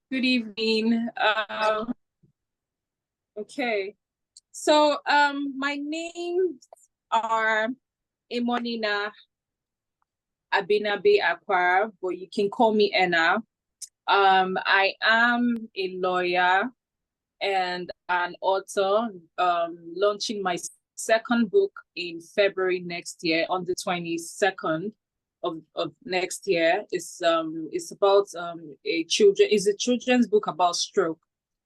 Good evening. Okay. So my names are Emonena Akwara, but you can call me Enna. I am a lawyer and an author, launching my second book in February next year, on the 22nd of next year. It's about a children's book about stroke.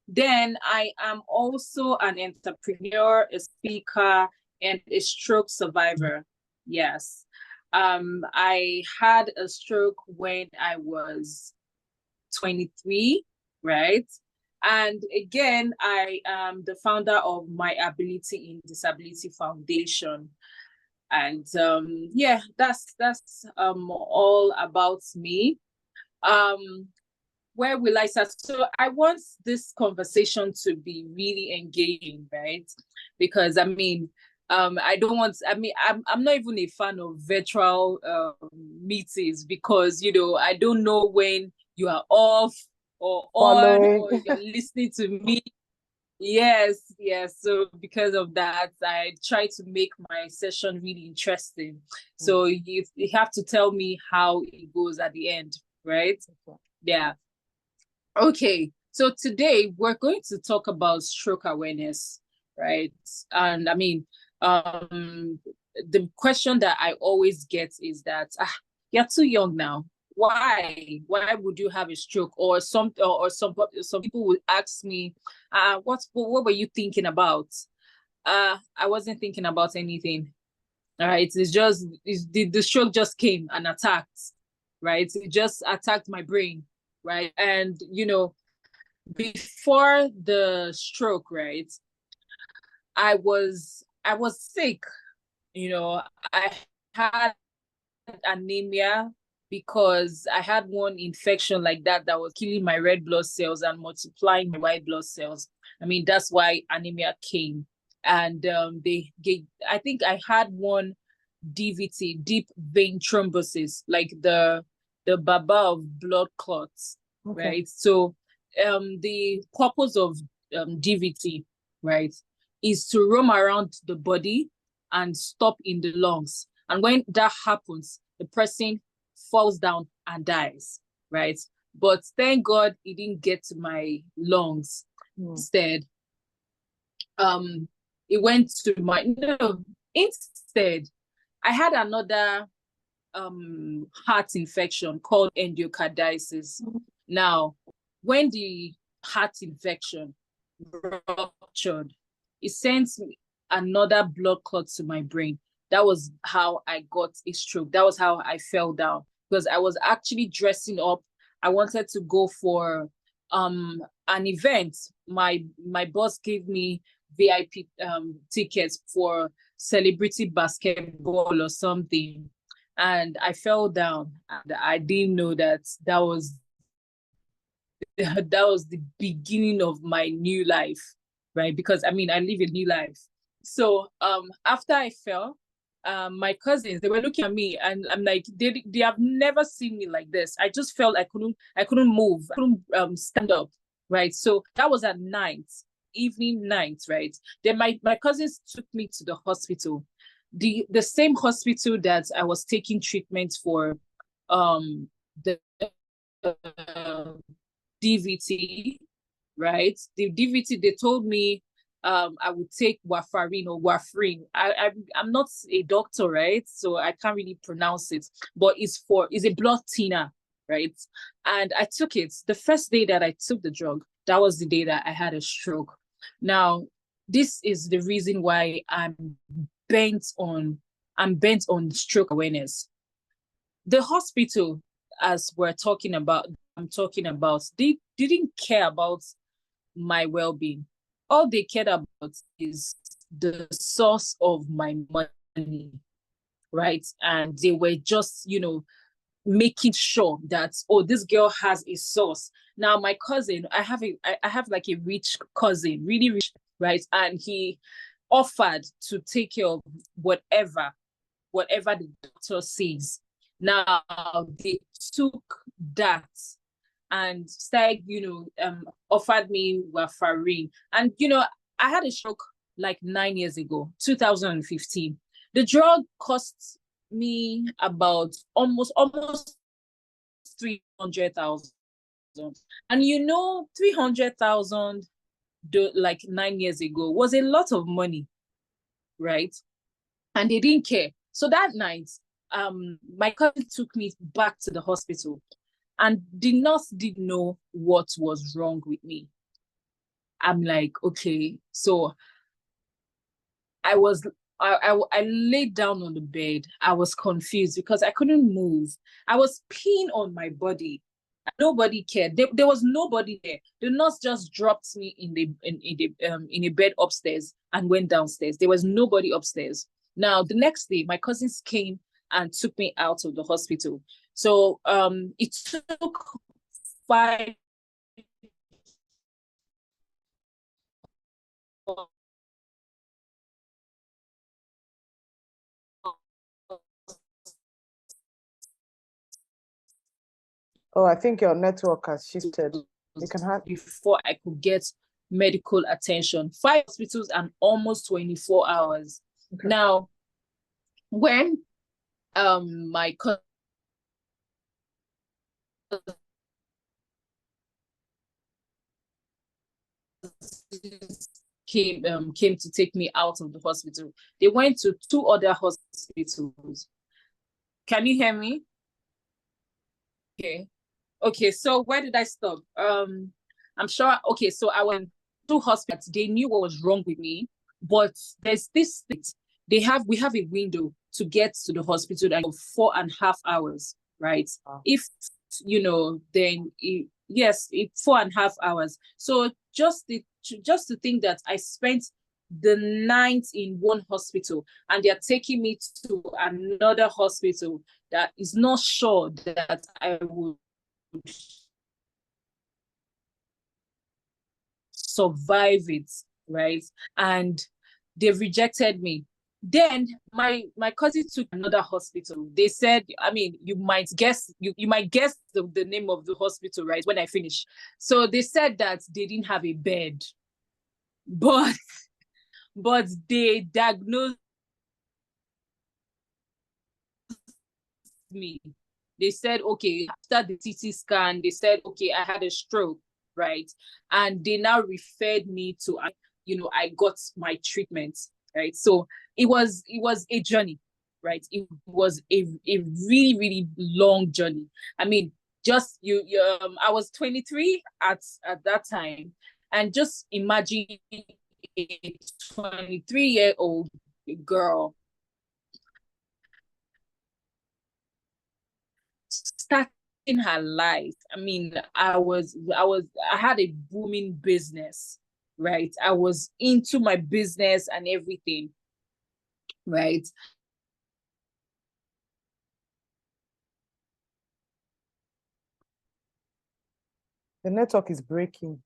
Then I am also an entrepreneur, a speaker, and a stroke survivor. Yes. I had a stroke when I was 23, right? And again, I am the founder of My Ability in Disability Foundation. And yeah, that's all about me. Where will I start? So I want this conversation to be really engaging, right? Because I don't want, I'm not even a fan of virtual meetings because, I don't know when you are off or on Following. or you're listening to me. Yes, yes. So because of that, I try to make my session really interesting. So you have to tell me how it goes at the end, right? Yeah. Okay, so today we're going to talk about stroke awareness, right? And the question that I always get is that you're too young now. Why? Why would you have a stroke? Or some people would ask me, what were you thinking about? I wasn't thinking about anything. All right, the stroke just came and attacked, right? It just attacked my brain, right? And before the stroke, right, I was sick. I had anemia because I had one infection like that was killing my red blood cells and multiplying my white blood cells. That's why anemia came. And I think I had one DVT, deep vein thrombosis, like the baba of blood clots, Okay. right? So the purpose of DVT, right, is to roam around the body and stop in the lungs. And when that happens, the person falls down and dies, right? But thank God it didn't get to my lungs. Instead, it went to my no. Instead, I had another heart infection called endocarditis. Now, when the heart infection ruptured, it sent another blood clot to my brain. That was how I got a stroke. That was how I fell down because I was actually dressing up. I wanted to go for an event. My boss gave me VIP tickets for celebrity basketball or something, and I fell down and I didn't know that was that was the beginning of my new life, right? Because I live a new life. So after I fell, my cousins, they were looking at me and I'm like, they have never seen me like this. I just felt I couldn't move, I couldn't stand up, right? So that was at night, evening night, right? Then my cousins took me to the hospital, the same hospital that I was taking treatment for the DVT, right? The DVT, they told me I would take warfarin or warfarin. I'm not a doctor, right? So I can't really pronounce it, but it's a blood thinner, right? And I took it. The first day that I took the drug, that was the day that I had a stroke. Now, this is the reason why I'm bent on stroke awareness. The hospital, as I'm talking about, they didn't care about my well-being. All they cared about is the source of my money, right? And they were just, making sure that, oh, this girl has a source. Now, my cousin, I have like a rich cousin, really rich, right? And he offered to take care of whatever the doctor says. Now they took that and started, offered me warfarin. And, I had a stroke like 9 years ago, 2015. The drug cost me about almost 300,000. And 300,000 like 9 years ago was a lot of money, right? And they didn't care. So that night, my cousin took me back to the hospital, and the nurse didn't know what was wrong with me. I'm like, okay. So I laid down on the bed. I was confused because I couldn't move. I was peeing on my body. Nobody cared. There was nobody there. The nurse just dropped me in a bed upstairs and went downstairs. There was nobody upstairs. Now the next day, my cousins came and took me out of the hospital. So it took 5. Oh, I think your network has shifted. You can have before I could get medical attention. 5 hospitals and almost 24 hours. Okay. Now, when my cousin came to take me out of the hospital, they went to 2 other hospitals. Can you hear me? Okay, so where did I stop? I'm sure. Okay, so I went to hospitals. They knew what was wrong with me, but there's this thing. We have a window to get to the hospital of 4.5 hours, right? Wow. If then yes, 4.5 hours. So just to think that I spent the night in one hospital and they're taking me to another hospital that is not sure that I would survive it, right? And they rejected me. Then my cousin took another hospital. They said, I mean, you might guess the name of the hospital, right? When I finish. So they said that they didn't have a bed, but they diagnosed me. They said, okay, after the CT scan, they said, okay, I had a stroke, right? And they now referred me to, I got my treatment, right? So it was a journey, right? It was a really, really long journey. I mean, just I was 23 at that time, and just imagine a 23-year-old girl starting her life. I mean, I had a booming business, right? I was into my business and everything, right? The network is breaking.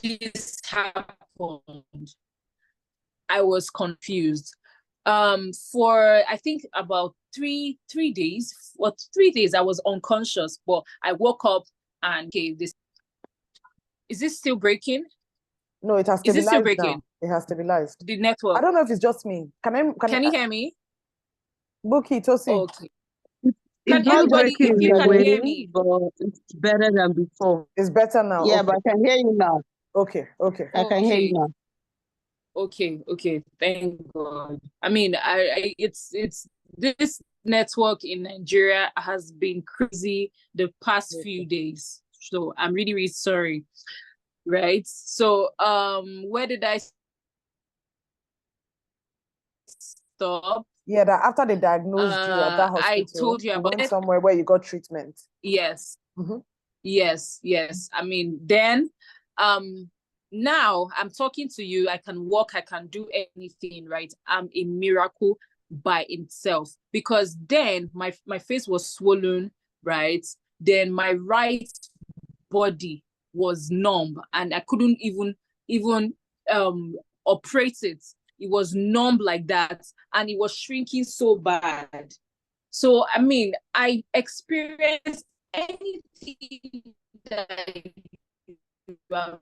This happened. I was confused. For I think about three days. For 3 days, I was unconscious, but I woke up and okay, is this still breaking? No, it has stabilized. Is it still breaking? Now. It has stabilized. The network. I don't know if it's just me. Can you hear me? Buki, Tosi. Okay. Can anybody, if you can hear me, but it's better than before. It's better now. Yeah, okay. But I can hear you now. Okay. I can hear you now. Okay. Thank God. I mean, it's this network in Nigeria has been crazy the past few days. So I'm really, really sorry. Right. So where did I stop? Yeah, that after they diagnosed you at that hospital, I told you about went somewhere where you got treatment. Yes. Mm-hmm. Yes. I mean, then now I'm talking to you, I can walk, I can do anything, right? I'm a miracle by itself, because then my face was swollen, right? Then my right body was numb and I couldn't even operate it. it was numb like that, and it was shrinking so bad. So, I mean, I experienced anything that you have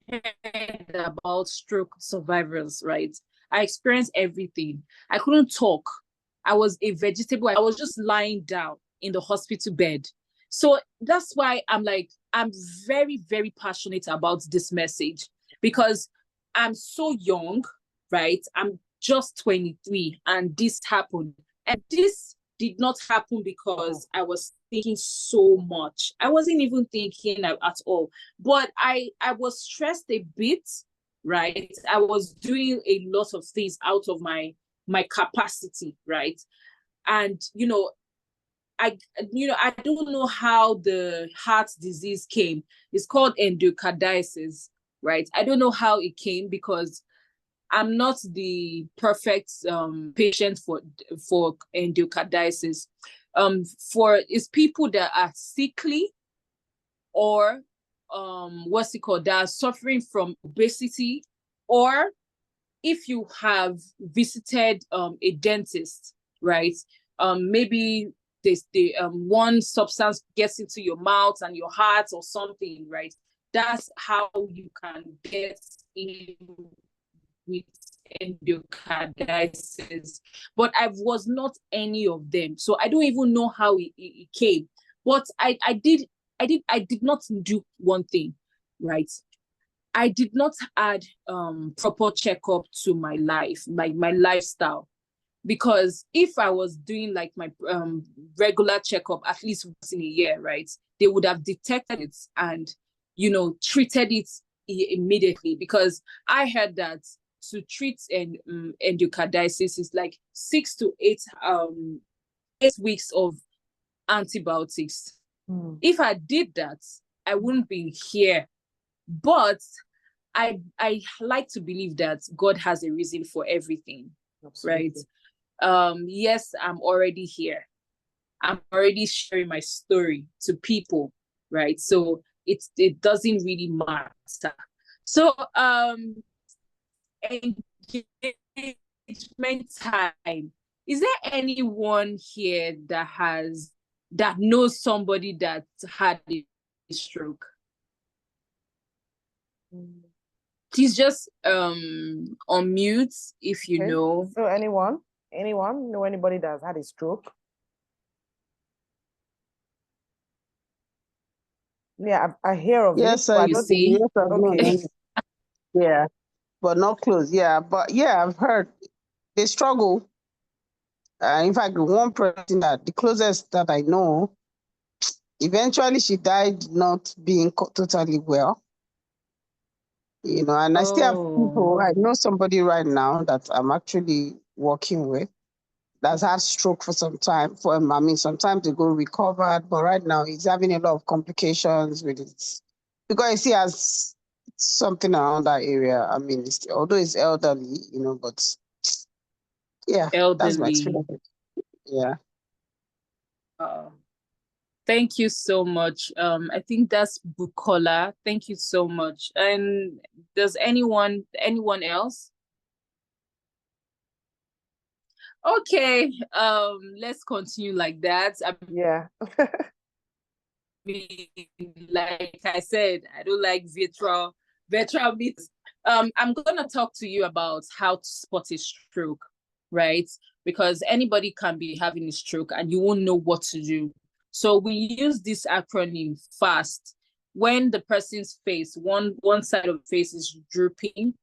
heard about stroke survivors, right? I experienced everything. I couldn't talk. I was a vegetable. I was just lying down in the hospital bed. So that's why I'm like, I'm very, very passionate about this message, because I'm so young, right? I'm just 23 and this happened. And this did not happen because I was thinking so much. I wasn't even thinking at all. But I was stressed a bit, right? I was doing a lot of things out of my capacity, right? And I don't know how the heart disease came. It's called endocarditis, right? I don't know how it came, because I'm not the perfect patient for endocarditis. For it's people that are sickly, or what's it called, that are suffering from obesity, or if you have visited a dentist, right? Maybe they one substance gets into your mouth and your heart or something, right? That's how you can get in with endocarditis. But I was not any of them, so I don't even know how it came. But I did not do one thing, right? I did not add proper checkup to my life, my lifestyle. Because if I was doing like my regular checkup at least once in a year, right, they would have detected it and, treated it immediately. Because I heard that to treat endocarditis is like 6 to 8 weeks of antibiotics. If I did that, I wouldn't be here. But I like to believe that God has a reason for everything. Absolutely. Right? Yes, I'm already here. I'm already sharing my story to people, right? So it doesn't really matter. So engagement time. Is there anyone here that knows somebody that had a stroke? Please just unmute if you know. So anyone know anybody that has had a stroke? Yeah, I hear of yes, it. I But see. Yes, okay. Yeah, but not close. Yeah, but yeah, I've heard they struggle. In fact, one person that the closest that I know, eventually she died not being totally well. And I still have people. I know somebody right now that I'm actually working with that's had stroke for some time. Some time ago recovered, but right now he's having a lot of complications with it because he has something around that area. I mean, although he's elderly, but yeah, elderly. That's my experience. Yeah. Thank you so much. I think that's Bukola. Thank you so much. And does anyone else? Okay, let's continue like that. Yeah. Like I said, I don't like virtual meetings. I'm gonna talk to you about how to spot a stroke, right? Because anybody can be having a stroke and you won't know what to do. So we use this acronym FAST. When the person's face, one side of the face is drooping,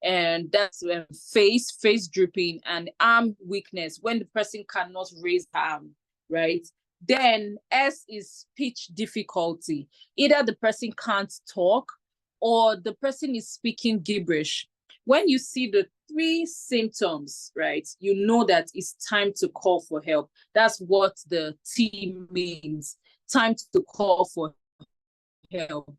and that's when face drooping, and arm weakness, when the person cannot raise arm, right? Then S is speech difficulty. Either the person can't talk or the person is speaking gibberish. When you see the 3 symptoms, right, you know that it's time to call for help. That's what the T means, time to call for help.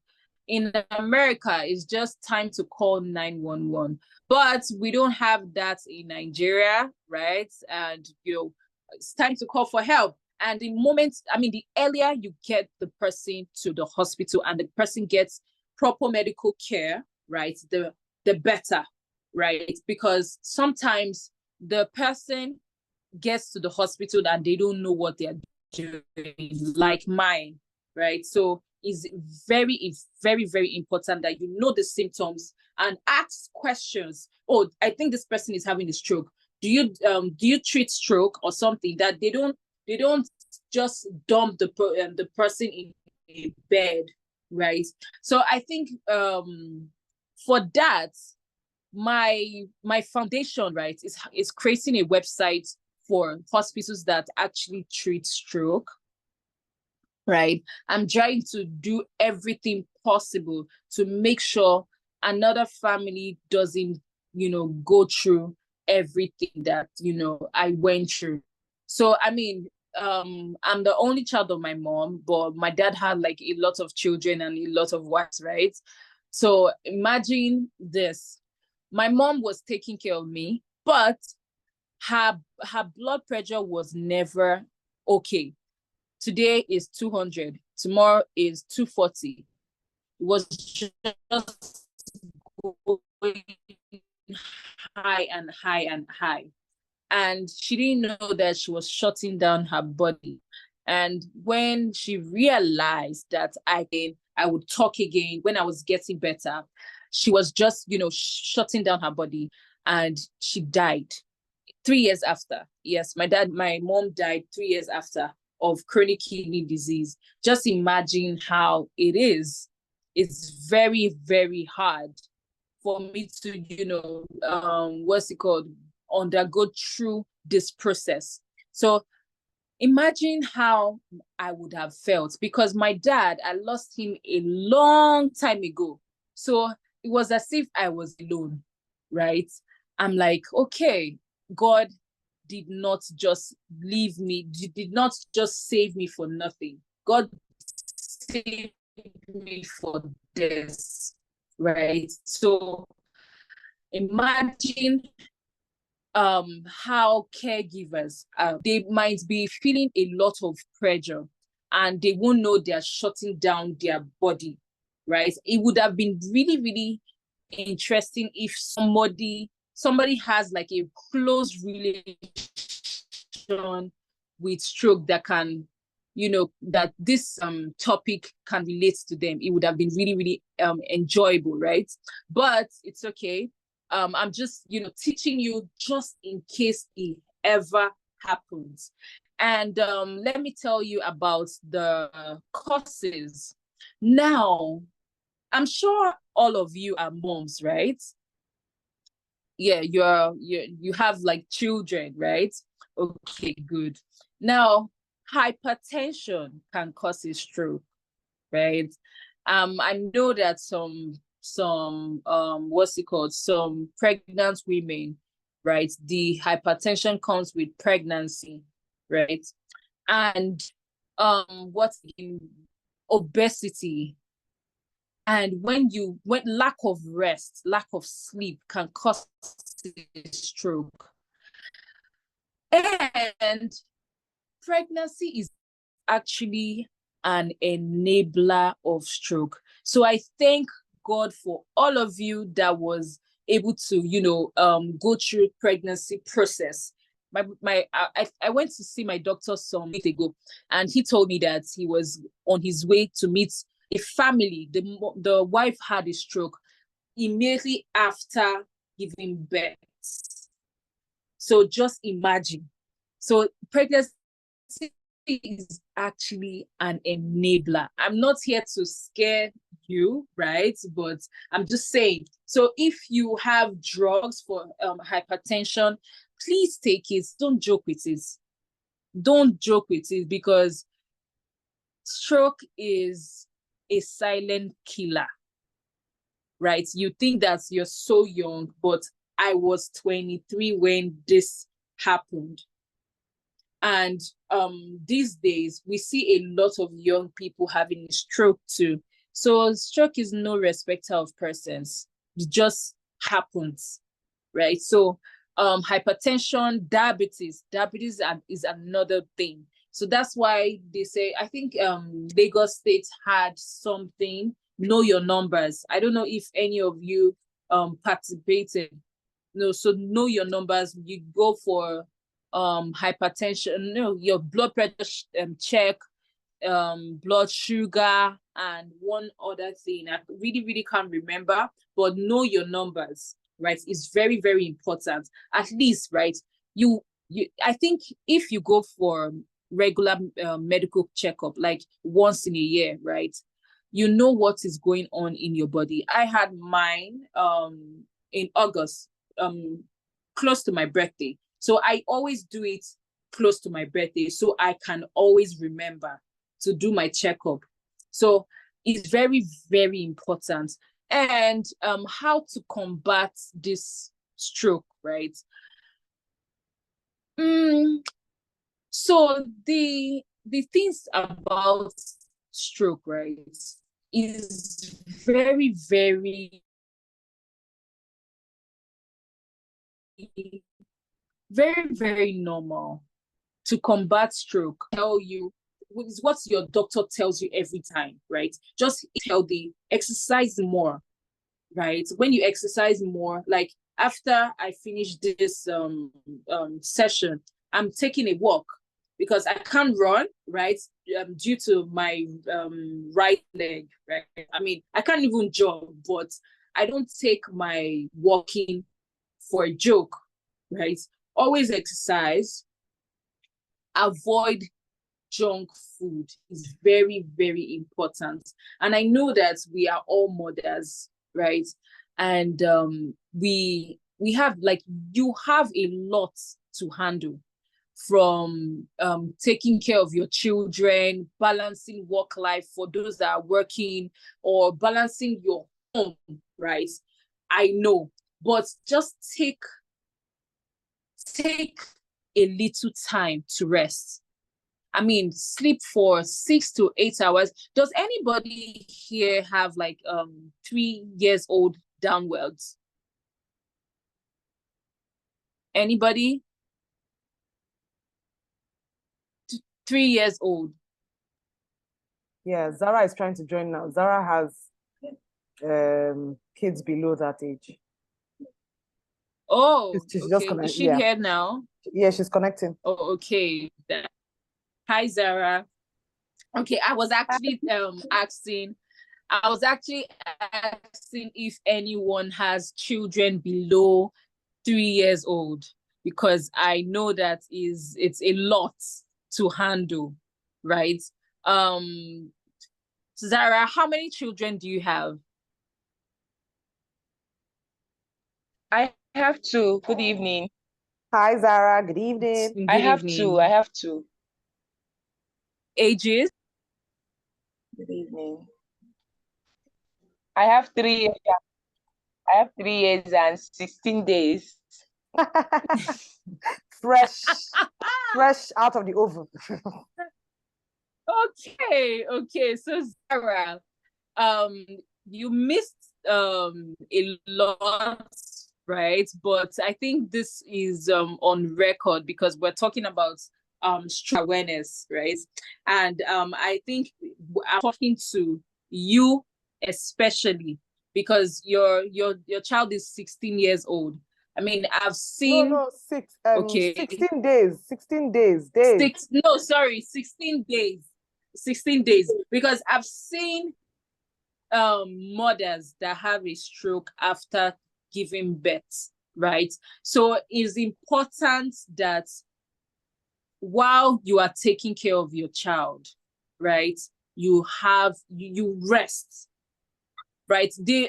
In America, it's just time to call 911. But we don't have that in Nigeria, right? And, it's time to call for help. And the earlier you get the person to the hospital and the person gets proper medical care, right, the better. right? Because sometimes the person gets to the hospital and they don't know what they're doing, like mine, right? So it's very, very important that you know the symptoms and ask questions. Oh, I think this person is having a stroke. Do you treat stroke or something? That they don't just dump the person in a bed, right? So I think for that, my foundation, right, is creating a website for hospitals that actually treat stroke, right? I'm trying to do everything possible to make sure another family doesn't, go through everything that, I went through. So, I mean, I'm the only child of my mom, but my dad had like a lot of children and a lot of wives, right? So imagine this. My mom was taking care of me, but her blood pressure was never okay. Today is 200, tomorrow is 240. It was just going high and high and high. And she didn't know that she was shutting down her body. And when she realized that I would talk again when I was getting better, she was just, shutting down her body, and she died 3 years after. Yes, my mom died 3 years after of chronic kidney disease. Just imagine how it is. It's very, very hard for me to, what's it called, undergo through this process. So imagine how I would have felt, because my dad, I lost him a long time ago. So it was as if I was alone, right? I'm like, okay, God did not just leave me, did not just save me for nothing. God saved me for this, right? So imagine how caregivers, they might be feeling a lot of pressure and they won't know they're shutting down their body, right? It would have been really, really interesting if somebody has like a close relation with stroke that can, that this topic can relate to them. It would have been really, really enjoyable, right? But it's okay. I'm just, teaching you just in case it ever happens. And let me tell you about the courses. Now, I'm sure all of you are moms, right? Yeah, you have like children, right? Okay, good. Now, hypertension can cause a stroke, right? I know that some what's it called, some pregnant women, right, the hypertension comes with pregnancy, right? And what's in obesity, and when lack of rest, lack of sleep can cause a stroke. And pregnancy is actually an enabler of stroke. So I thank God for all of you that was able to, go through pregnancy process. I went to see my doctor some weeks ago, and he told me that he was on his way to meet a family. The wife had a stroke immediately after giving birth. So just imagine. So pregnancy is actually an enabler. I'm not here to scare you, right? But I'm just saying. So if you have drugs for hypertension, please take it. Don't joke with it. Don't joke with it, because stroke is a silent killer, right? You think that you're so young, but I was 23 when this happened. And these days, we see a lot of young people having a stroke too. So stroke is no respecter of persons. It just happens, right? So hypertension, diabetes is another thing. So that's why they say, I think Lagos State had something, know your numbers. I don't know if any of you participated. No, so know your numbers. You go for hypertension, no, your blood pressure check, blood sugar, and one other thing. I really, really can't remember, but know your numbers, right? It's very, very important. At least, right? I think if you go for regular medical checkup, like once in a year, right? You know what is going on in your body. I had mine in August, close to my birthday. So I always do it close to my birthday so I can always remember to do my checkup. So it's very, very important. And how to combat this stroke, right? So the things about stroke, right, is very, very, very, very normal to combat stroke. Tell you what your doctor tells you every time, right? Just healthy, exercise more, right? When you exercise more, like after I finish this session, I'm taking a walk because I can't run, right? Due to my right leg, right? I mean, I can't even jog, but I don't take my walking for a joke, right? Always exercise, avoid junk food is very, very important. And I know that we are all mothers, right? And we have, like, you have a lot to handle, from taking care of your children, balancing work life for those that are working, or balancing your home, right? I know, but just take a little time to rest. I mean, sleep for 6 to 8 hours. Does anybody here have like 3 years old downwards? Anybody? 3 years old. Yeah, Zara is trying to join now. Zara has kids below that age. Oh, she's okay. just connecting. Is she here now? Yeah, she's connecting. Oh, okay. Hi, Zara. Okay, I was actually asking if anyone has children below 3 years old, because I know that it's a lot to handle, right? Zara, how many children do you have? I have two. Good evening. Hi, Zara. Good evening. Good I have evening. two. I have two. Ages? Good evening. I have 3 years. I have 3 years and 16 days. fresh out of the oven. Okay. So Zara, you missed a lot, right? But I think this is on record because we're talking about stroke awareness, right? And I think I'm talking to you especially because your child is 16 years old. I mean, I've seen no, 16 days. No, sorry, 16 days. 16 days. Because I've seen mothers that have a stroke after giving birth, right? So it's important that while you are taking care of your child, right, you rest, right? Do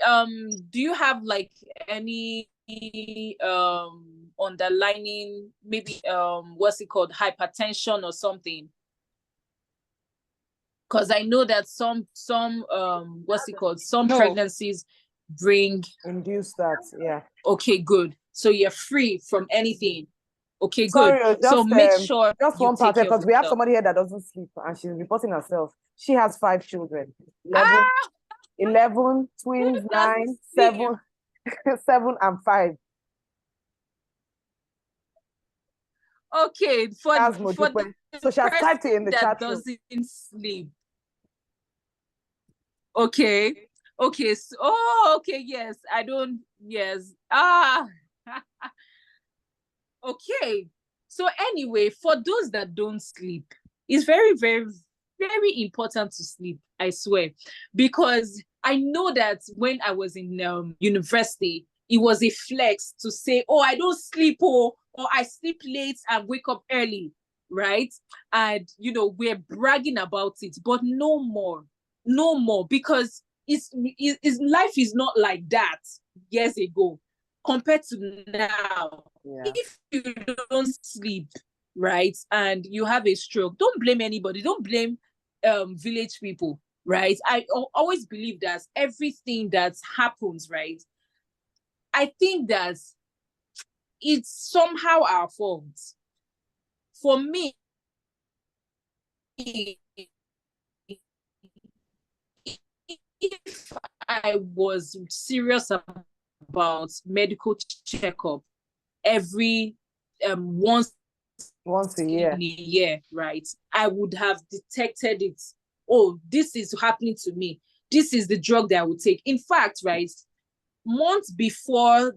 you have like any underlining, maybe what's it called, hypertension or something? Because I know that some what's it called, some pregnancies induce that. Yeah. Okay, good. So you're free from anything. Okay, Sorry, good. just, So make sure just you one part, take care because of we have yourself. somebody here that doesn't sleep and she's reporting herself. She has 5 children. 11 twins, 9, 7, 7 and 5. Okay, for the so she has typed it in the chat room. Doesn't sleep. Okay. So, okay, yes. I don't, yes. Okay. So anyway, for those that don't sleep, it's very, very, very important to sleep, I swear. Because I know that when I was in university, it was a flex to say, oh, I don't sleep, or I sleep late and wake up early, right? And, we're bragging about it, but no more, no more, because life is not like that years ago compared to now. Yeah. If you don't sleep, right, and you have a stroke, don't blame anybody. Don't blame village people, right? I always believe that everything that happens, right, I think that it's somehow our fault. For me, if I was serious about medical checkup every once Once a in year. a year, right, I would have detected it. Oh, this is happening to me. This is the drug that I would take. In fact, right, months before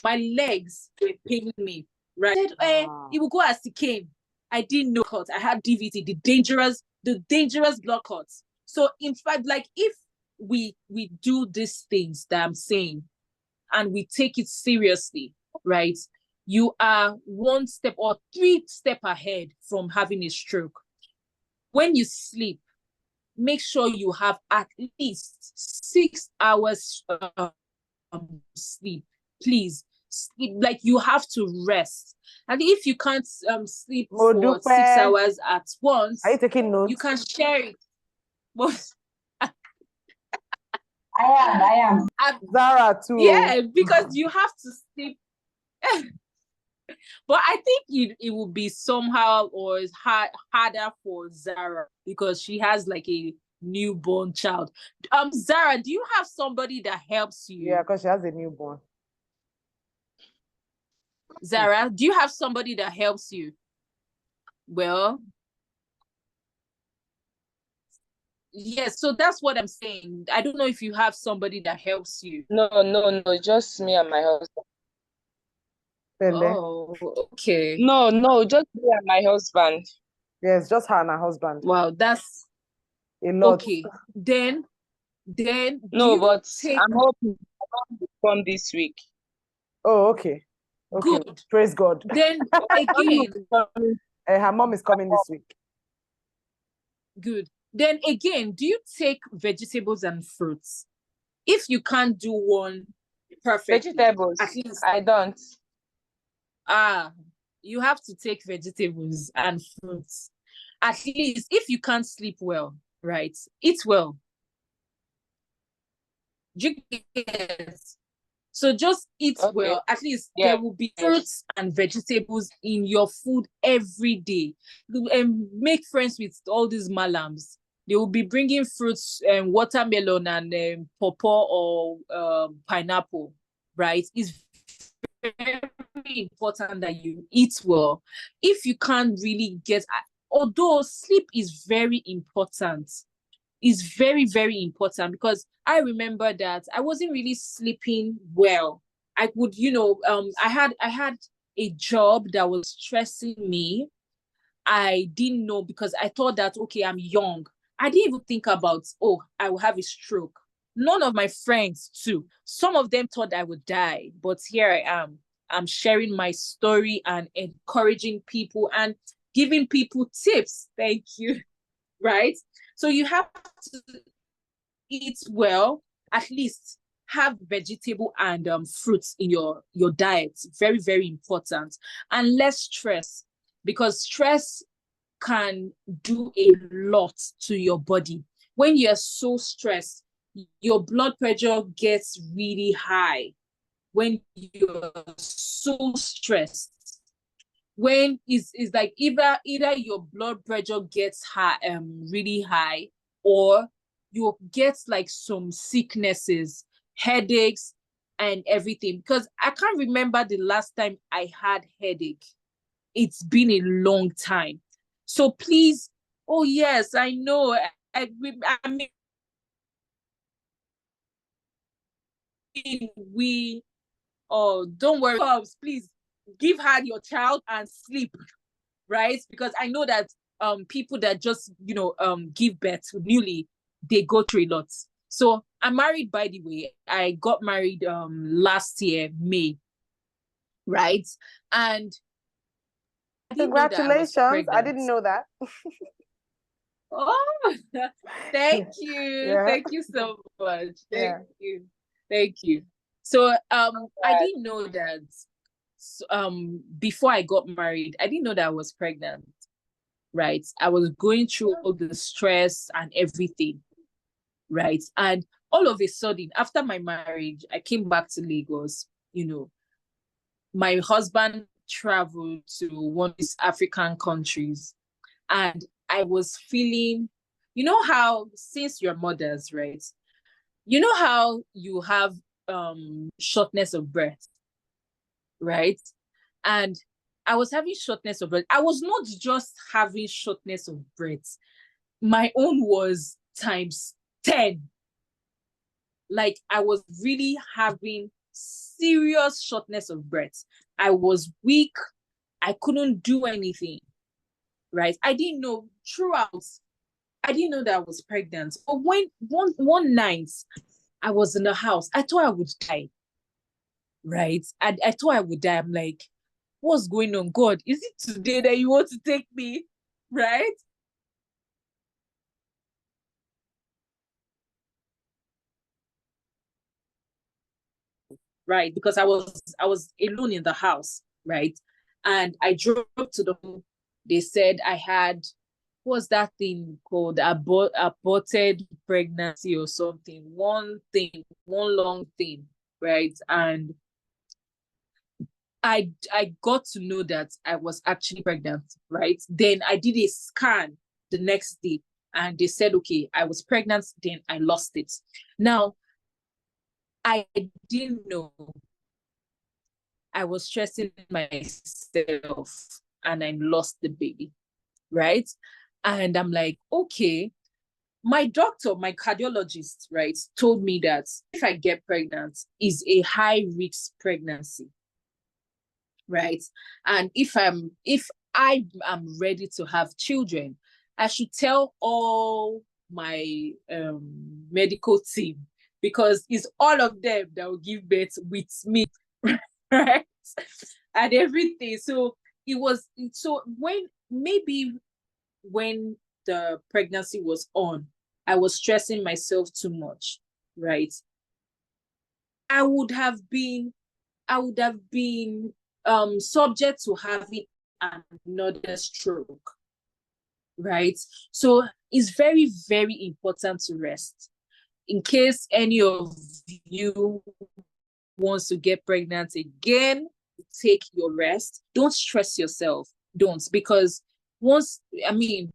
my legs were paining me, right? I said, it will go as it came. I didn't know cut. I had DVT, the dangerous blood cuts. So in fact, like if we do these things that I'm saying and we take it seriously, right? You are one step or 3 steps ahead from having a stroke. When you sleep, make sure you have at least 6 hours sleep. Please sleep. Like, you have to rest. And if you can't sleep for 6 hours at once, are you taking notes? you can share it. But I am. Zara too. Yeah, because you have to sleep. But I think it will be somehow, or it's harder for Zara because she has like a newborn child. Zara, do you have somebody that helps you? Yeah, because she has a newborn. Zara, do you have somebody that helps you? Well, yes, so that's what I'm saying. I don't know if you have somebody that helps you. No, just me and my husband. Oh, okay. No, just me and my husband. Yes, just her and her husband. Wow, that's a lot. okay. Then No, but I'm hoping to come this week. Oh, okay. Okay. Good. Praise God. Then again, her mom is coming this week. Good. Then again, do you take vegetables and fruits? If you can't do one perfectly, vegetables, at least I don't. You have to take vegetables and fruits. At least if you can't sleep well, right? Eat well. So just eat well. At least there will be fruits and vegetables in your food every day. And make friends with all these malams. They will be bringing fruits, watermelon and pawpaw or pineapple, right? It's very important that you eat well. If you can't really although sleep is very important, is very, very important, because I remember that I wasn't really sleeping well. I would, I had a job that was stressing me. I didn't know, because I thought that, okay, I'm young. I didn't even think about, oh, I will have a stroke. None of my friends too. Some of them thought I would die, but here I am. I'm sharing my story and encouraging people and giving people tips. Thank you. Right? So you have to eat well, at least have vegetable and fruits in your diet. Very, very important. And less stress, because stress can do a lot to your body. When you're so stressed, your blood pressure gets really high. When you're so stressed, when it's like either your blood pressure gets high, really high, or you get like some sicknesses, headaches and everything. Because I can't remember the last time I had headache. It's been a long time. So please, oh yes, I know. I mean, we oh, don't worry, Pops, please give her your child and sleep, right? Because I know that people that just give birth newly, they go through a lot. So I'm married, by the way. I got married last year, May, right? And I didn't know that I was Congratulations. I pregnant. didn't know that. Oh, thank you. Yeah. Thank you so much. Yeah. Thank you. Thank you. So I didn't know that before I got married, I didn't know that I was pregnant, right? I was going through all the stress and everything, right? And all of a sudden, after my marriage, I came back to Lagos. My husband traveled to one of these African countries, and I was feeling, how since you're mothers, right? You know how you have shortness of breath, right? And I was having shortness of breath. I was not just having shortness of breath. My own was times 10. Like, I was really having serious shortness of breath. I was weak. I couldn't do anything, right? I didn't know throughout. I didn't know that I was pregnant. But when one night I was in the house, I thought I would die, right? I thought I would die. I'm like, what's going on, God? Is it today that you want to take me, right? Right, because I was alone in the house, right? And I drove to the home. They said I had, what's that thing called, aborted pregnancy or something, one long thing, right? And I got to know that I was actually pregnant, right? Then I did a scan the next day, and they said, okay, I was pregnant. Then I lost it. Now, I didn't know. I was stressing myself and I lost the baby, right? And I'm like, okay. My doctor, my cardiologist, right, told me that if I get pregnant, is a high risk pregnancy, right? And if I am ready to have children, I should tell all my medical team, because it's all of them that will give birth with me, right? And everything. So when the pregnancy was on, I was stressing myself too much, right? I would have been subject to having another stroke, right? So it's very, very important to rest. In case any of you wants to get pregnant again, take your rest. Don't stress yourself. Don't, because what's his name?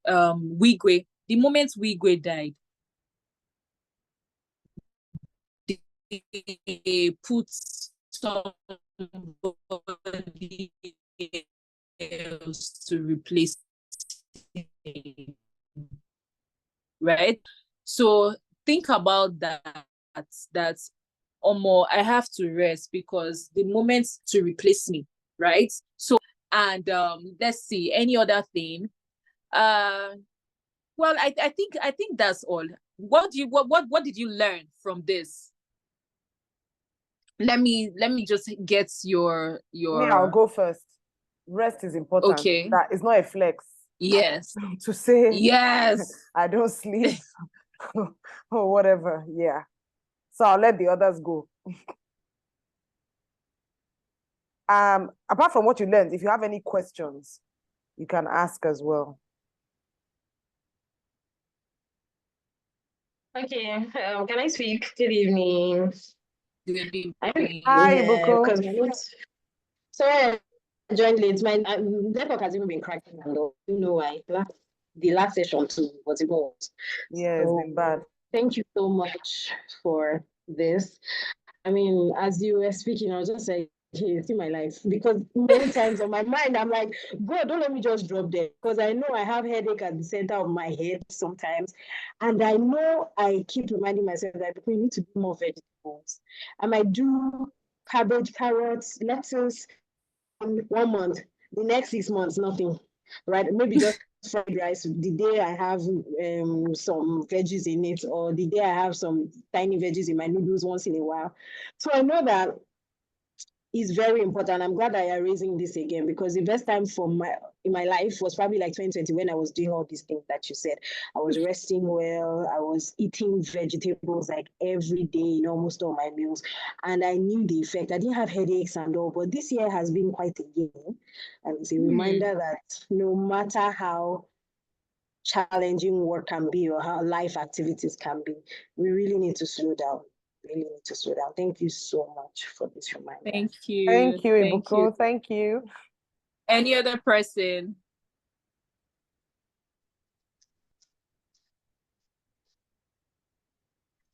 Wigwe. The moment Wigwe died, they put somebody else to replace him, right? So think about that I have to rest, because the moment to replace me, right? So, and let's see, any other thing. Well, I think that's all. What did you learn from this? Let me just get your Me, I'll go first. Rest is important. Okay. That is not a flex. Yes. To say yes. I don't sleep or whatever. Yeah. So I'll let the others go. Apart from what you learned, if you have any questions, you can ask as well. Okay, can I speak? Good evening. Good evening. Hi, Yeah, Boko. because sorry, I joined late. My network has even been cracking. I don't know why. The last session too was involved. Yeah, it's been bad. Thank you so much for this. I mean, as you were speaking, I was just like, hey, see my life, because many times on my mind, I'm like, God, don't let me just drop there, because I know I have headache at the center of my head sometimes, and I know I keep reminding myself that we need to be more vegetarian. vegetables. I might do cabbage, carrots, lettuce 1 month. The next 6 months, nothing. Right? Maybe just fried rice. The day I have some veggies in it, or the day I have some tiny veggies in my noodles once in a while. So I know that is very important. I'm glad that you're raising this again, because the best time in my life was probably like 2020, when I was doing all these things that you said. I was resting well. I was eating vegetables like every day in almost all my meals, and I knew the effect. I didn't have headaches and all, but this year has been quite a year, and it's a reminder that no matter how challenging work can be or how life activities can be, we really need to slow down. Thank you so much for this reminder. Thank you. Thank you, Ibuku. Thank you. Any other person?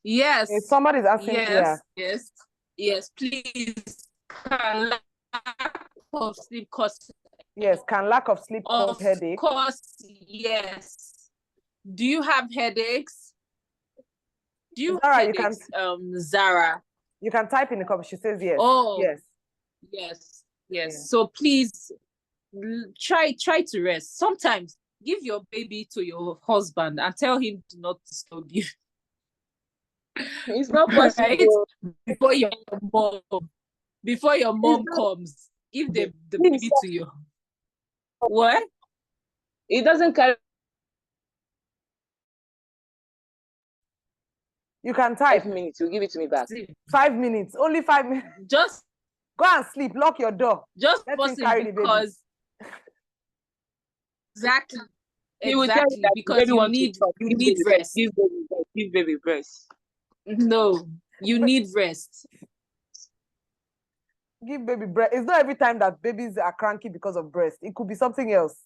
Yes. If somebody's asking, yes, please. Can lack of sleep cause? Yes, can lack of sleep cause headache? Of course, yes. Do you have headaches? Do you Zara, have headaches, Zara? You can type in the comment. She says yes. Oh, yes. Yes. So please try to rest. Sometimes give your baby to your husband and tell him to not disturb you. It's not possible. Before your mom comes, give the baby to you. What? It doesn't carry. You can type. 5 minutes. You give it to me back. 5 minutes. Only 5 minutes. Just go and sleep. Lock your door. Just because. Exactly. Because you need rest. Give baby rest. No, you need rest. Give baby breast. It's not every time that babies are cranky because of breast. It could be something else.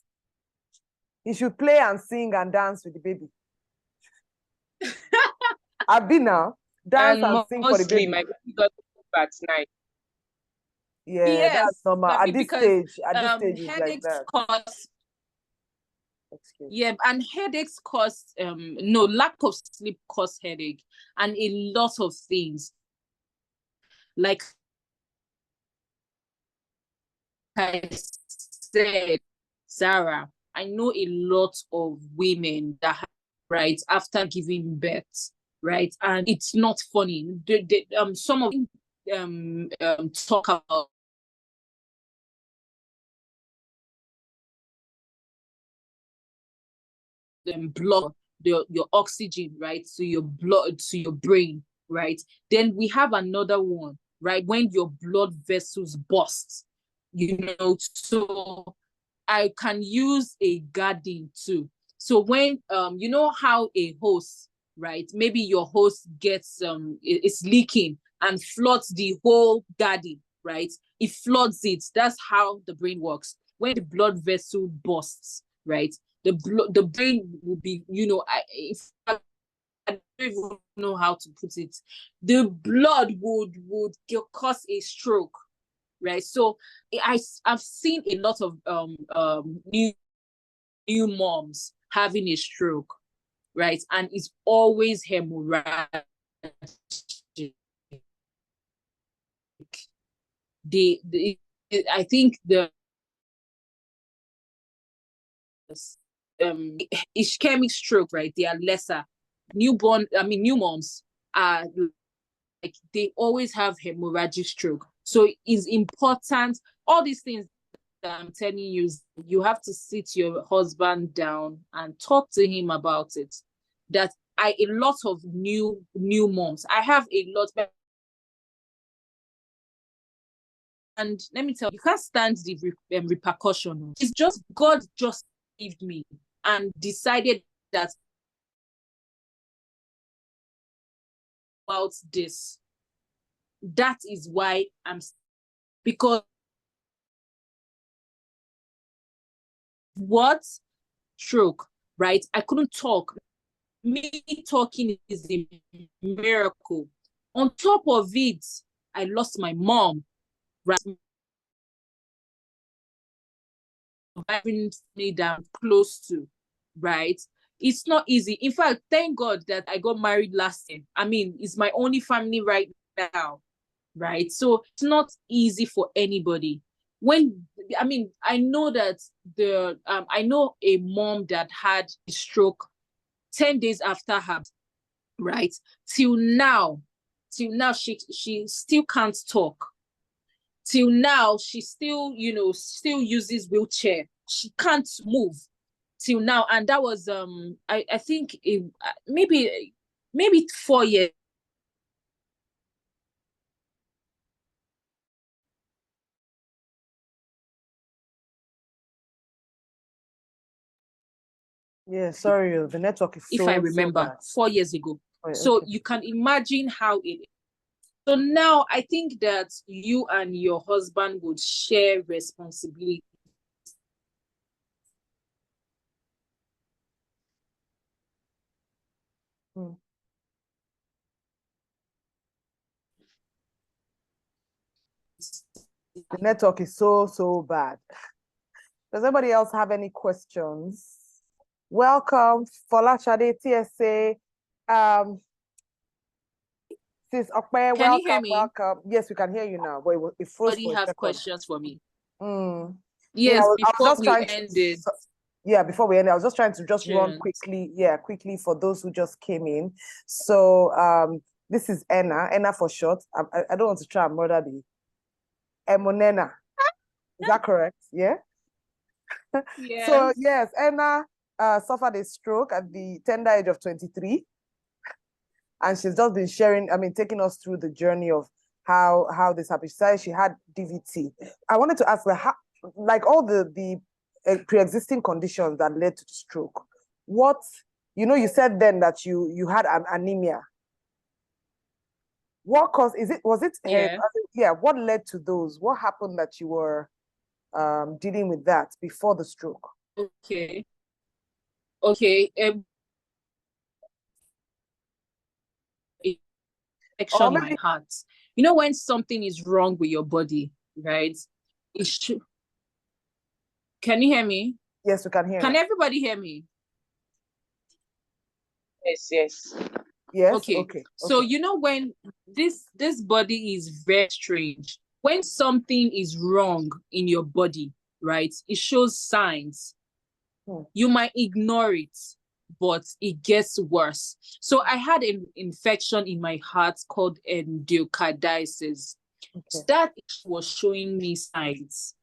You should play and sing and dance with the baby. Abina, dance and sing for the baby. My baby got at night. Yeah, yes, that's normal. At this stage, it's like that. And headaches cause lack of sleep cause headache, and a lot of things. Like I said, Sarah, I know a lot of women that have, right, after giving birth, right, and it's not funny. Some of them talk about blood, your oxygen, right, to your blood, to your brain, right. Then we have another one, right, when your blood vessels burst, so I can use a garden too. So when you know how a hose, right, maybe your hose gets it's leaking and floods the whole garden, right, it floods it. That's how the brain works. When the blood vessel bursts, right, the brain will be, I don't even know how to put it. The blood would cause a stroke, right? So I've seen a lot of new moms having a stroke, right? And it's always hemorrhagic. I think the ischemic stroke, right? They are lesser. New moms are like, they always have hemorrhagic stroke. So it's important. All these things that I'm telling you, you have to sit your husband down and talk to him about it. That a lot of new moms, I have a lot. And let me tell you, you can't stand the repercussion. It's just God just saved me and decided that about this. That is why because what? Stroke, right? I couldn't talk. Me talking is a miracle. On top of it, I lost my mom, right? Me down close to, right? It's not easy. In fact, thank God that I got married last year. I mean, it's my only family right now, right? So it's not easy for anybody. I know that I know a mom that had a stroke 10 days after her, right? Till now, she still can't talk. Till now, she still, still uses wheelchair. She can't move till now. And that was I think maybe 4 years. Yeah, sorry, the network is if I remember, 4 years ago. So okay. you can imagine how it is. So now I think that you and your husband would share responsibility. The network is so bad. Does anybody else have any questions? Welcome, Folashade TSA. Sis Okpe, Can you hear me? welcome. Yes, we can hear you now, but it froze Anybody for a have second. questions for me? Yeah, Yes, I was before just we trying ended. Yeah, before we end, I was just trying to just run quickly for those who just came in. So this is Enna for short. I don't want to try and murder the Emonena. Is that correct? Yeah. Yes. So yes, Enna suffered a stroke at the tender age of 23, and she's just been sharing. Taking us through the journey of how this happened. She said she had DVT. I wanted to ask her, like all the pre-existing conditions that led to the stroke, what you said then that you had an anemia. What caused was it what led to those? What happened that you were dealing with that before the stroke? Okay. Infection in my heart. You know when something is wrong with your body, right? Can you hear me? Yes, we can hear. Can everybody hear me? Yes. Yes. Okay. So when this body is very strange. When something is wrong in your body, right? It shows signs. You might ignore it, but it gets worse. So I had an infection in my heart called endocarditis. So that was showing me signs.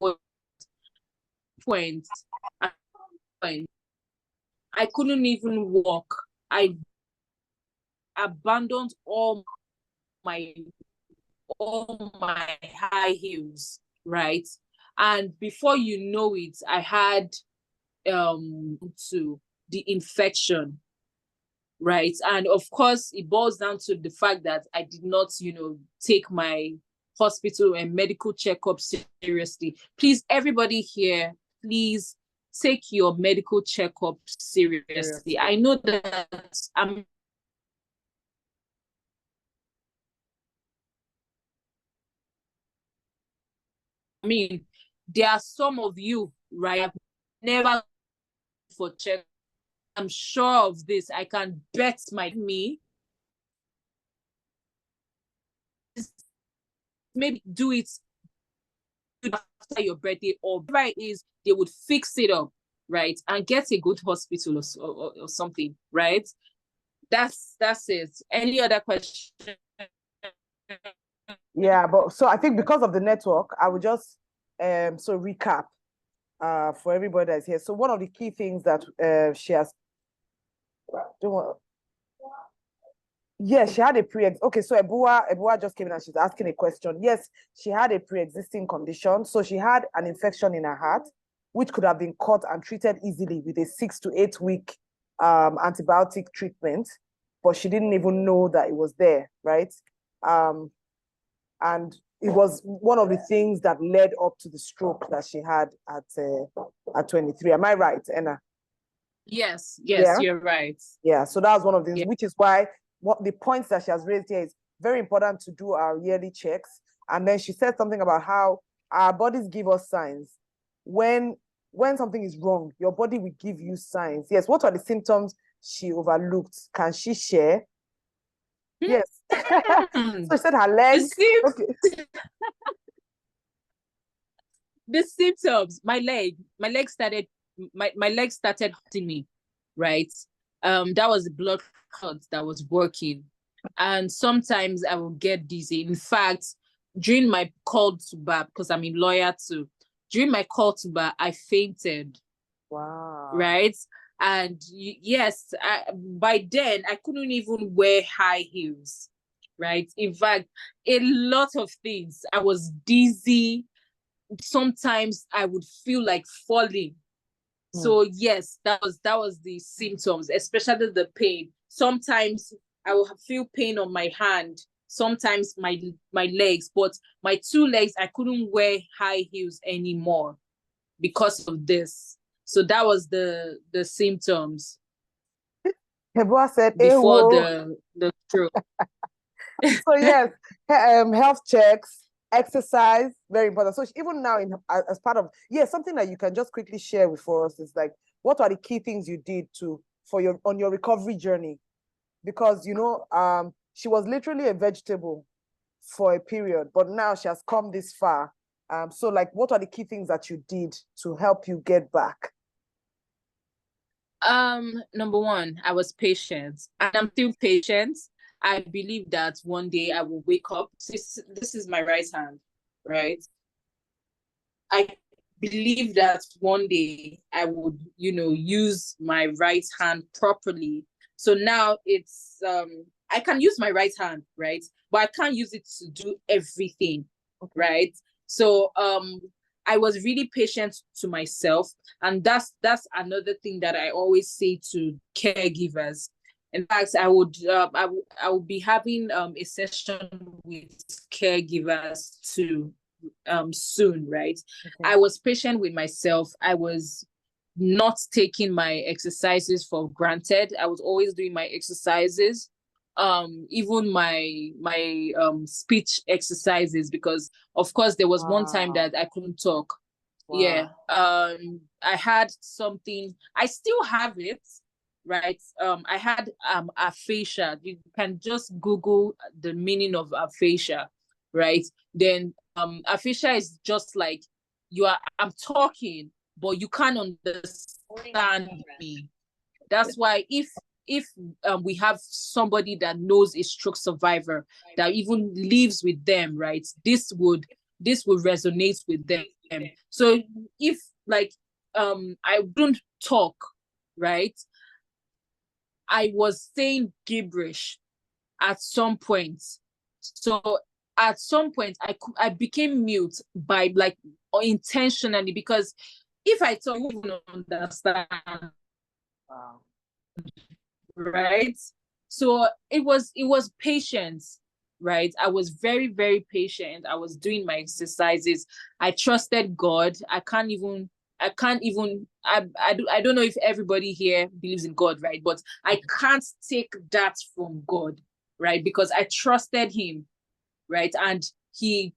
I couldn't even walk. I abandoned all my high heels, right? And before you know it, I had to the infection, right? And of course, it boils down to the fact that I did not, take my hospital and medical checkup seriously. Please, everybody here, please take your medical checkup seriously. I know that there are some of you, right? I've never for check. I'm sure of this. I can bet me. Maybe do it after your birthday or whatever it is, they would fix it up, right? And get a good hospital or something, right? That's it. Any other question? Yeah, but so I think because of the network, I would just recap for everybody that's here. So one of the key things that she has yes, she had a okay, so Ebua just came in and she's asking a question. Yes, she had a pre-existing condition. So she had an infection in her heart, which could have been caught and treated easily with a 6 to 8 week antibiotic treatment, but she didn't even know that it was there, right? And it was one of the things that led up to the stroke that she had at 23. Am I right, Enna? Yes, yeah? You're right. Yeah, so that was one of the things, which is why what the points that she has raised here is very important to do our yearly checks. And then she said something about how our bodies give us signs. When something is wrong, your body will give you signs. Yes, what are the symptoms she overlooked? Can she share? Yes. Hmm. So she said her leg. Okay. The symptoms, my leg started hurting me, right? That was the blood clot that was working. And sometimes I will get dizzy. In fact, during my call to bar, because I'm a lawyer too, during my call to bar, I fainted. Wow. Right? And yes, by then I couldn't even wear high heels, right? In fact, a lot of things. I was dizzy. Sometimes I would feel like falling. So yes, that was the symptoms, especially the pain. Sometimes I will feel pain on my hand, sometimes my legs, but my two legs, I couldn't wear high heels anymore because of this. So that was the symptoms Hebua said, before Ewo. the stroke. So yes, health checks, exercise, very important. So even now, as part of something that you can just quickly share with us is like, what are the key things you did on your recovery journey? Because she was literally a vegetable for a period, but now she has come this far. So like, what are the key things that you did to help you get back? Number one, I was patient, and I'm still patient. I believe that one day I will wake up. This is my right hand, right? I believe that one day I would, use my right hand properly. So now it's I can use my right hand, right? But I can't use it to do everything, right? So I was really patient to myself, and that's another thing that I always say to caregivers. In fact, I would be having a session with caregivers too soon, right? I was patient with myself. I was not taking my exercises for granted. I was always doing my exercises, even my speech exercises, because of course there was one time that I couldn't talk. Yeah. I had something, I still have it, right? I had aphasia. You can just Google the meaning of aphasia, right? Then aphasia is just like I'm talking, but you can't understand me. That's why if we have somebody that knows a stroke survivor that even lives with them, right? This would resonate with them. So if like I wouldn't talk, right? I was saying gibberish at some point. So at some point I became mute by like intentionally, because if I talk, you wouldn't understand. Wow. Right? So it was patience, right? I was very, very patient. I was doing my exercises. I trusted God. I don't know if everybody here believes in God, right? But I can't take that from God, right? Because I trusted him, right? And he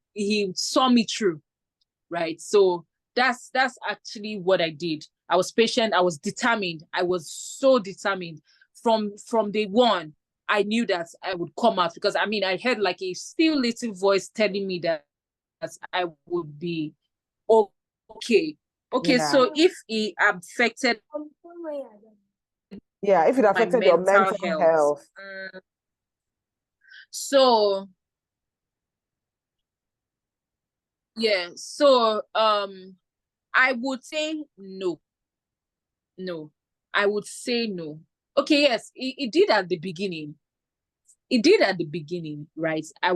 saw me through, right? So that's actually what I did. I was patient. I was determined. I was so determined. From day one, I knew that I would come out, because I mean, I heard like a still little voice telling me that I would be okay. Okay, Yeah. so if it affected if it my affected your mental health. So yeah, so I would say no. I would say no. Okay, yes, it did at the beginning. It did at the beginning, right? I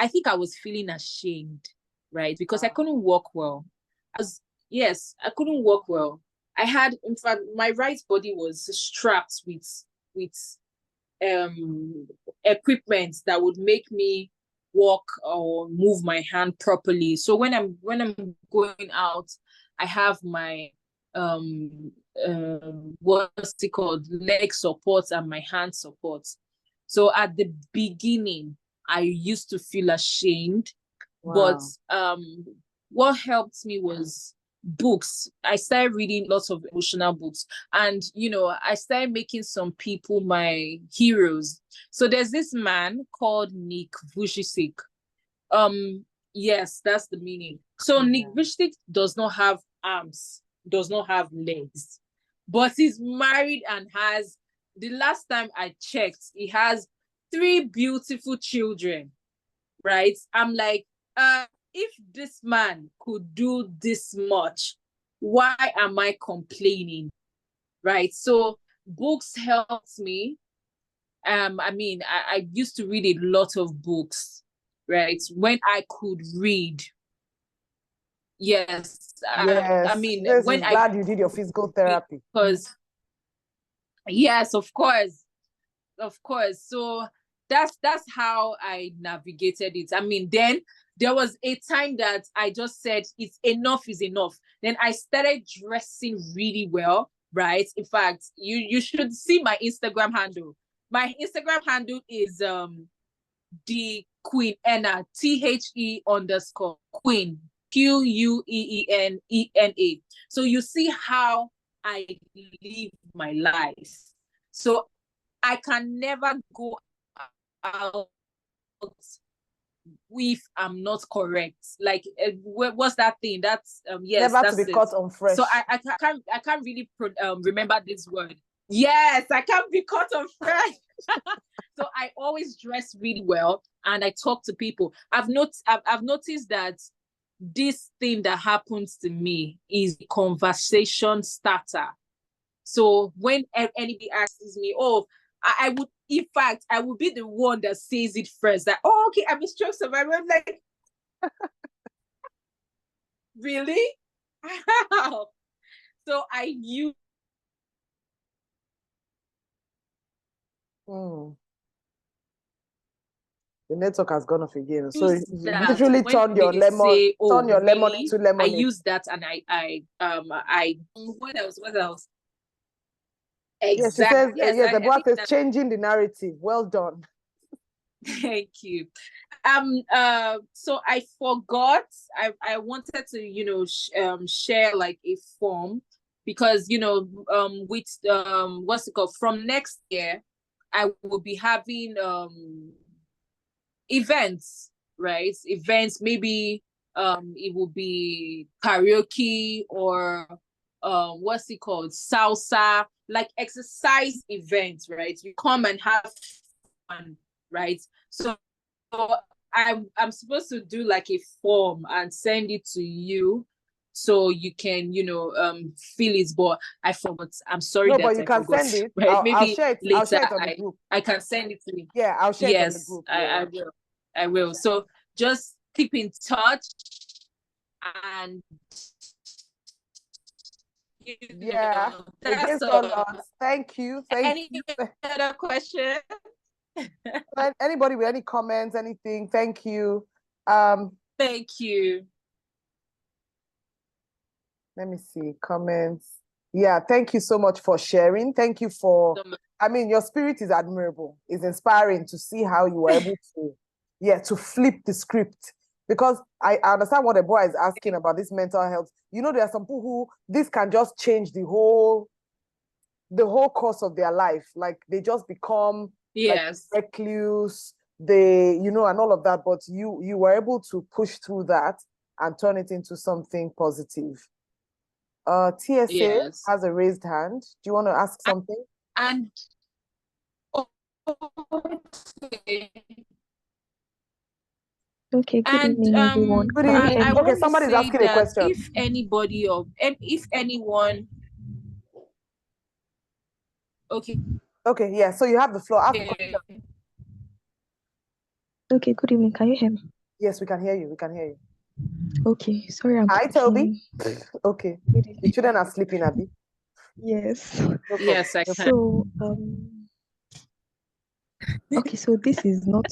think I was feeling ashamed, right? Because I couldn't walk well. Yes, I couldn't walk well. In fact, my right body was strapped with equipment that would make me walk or move my hand properly. So when I'm going out, I have my what's it called, leg support and my hand support. So at the beginning, I used to feel ashamed, but what helped me was books. I started reading lots of emotional books, and I started making some people my heroes. So there's this man called Nick Vujicic. Yes, that's the meaning. So Nick Vujicic does not have arms, does not have legs, but he's married and has, the last time I checked, he has 3 beautiful children, right? I'm like, if this man could do this much, why am I complaining? Right? So books helped me. I used to read a lot of books, right? When I could read. Yes. Yes. This is glad you did your physical therapy. Because yes, of course. Of course. So that's how I navigated it. Then there was a time that I just said it's enough is enough. Then I started dressing really well, right? In fact, you should see my Instagram handle. My Instagram handle is the Queen Enna, THE_Queen, QUEENENA. So you see how I live my life. So I can never go out if I'm not correct. Like, what's that thing? That's yes, never that's to be it. caught on fresh. So I can't really remember this word. Yes, I can't be caught on fresh. So I always dress really well and I talk to people. I've noticed that this thing that happens to me is a conversation starter. So when anybody asks me, oh, I would, in fact, I would be the one that says it first. That, oh, okay, I'm a stroke survivor. I'm like, really? So I knew. The network has gone off again. So you literally when turn your lemon, say, oh, turn your lemon really? into lemonade. I use that and I what else? Exactly. Yeah, she says, the boy is changing the narrative. Well done. Thank you. So I forgot. I wanted to share like a form, because with what's it called, from next year I will be having events, right? Events, maybe it will be karaoke or what's it called, salsa, like exercise events, right? You come and have fun, right? So I'm supposed to do like a form and send it to you so you can fill it, but I forgot. I'm sorry. No, that but you I can forgot, send it. right? I'll share it. Later I'll share it on the group. I can send it to you. Yeah, I'll share it on the group. I will. I will. So just keep in touch and yeah. That's all odds. Thank you. Any other question? Anybody with any comments, anything? Thank you. Thank you. Let me see comments. Yeah, thank you so much for sharing. Thank you for, your spirit is admirable. It's inspiring to see how you were able to flip the script. Because I understand what the boy is asking about this mental health. There are some people who this can just change the whole course of their life. Like they just become like recluse, and all of that. But you were able to push through that and turn it into something positive. TSA has a raised hand. Do you want to ask something? And okay, good evening, everyone. Good evening. Okay, somebody's asking a question. If anyone. Okay. Okay, yeah. So you have the floor. Ask the question. Okay, good evening. Can you hear me? Yes, we can hear you. We can hear you. Okay, sorry, I'm Hi, Toby. Okay. The children are sleeping, Abby. Yes. No yes, I can. So, okay, so this is not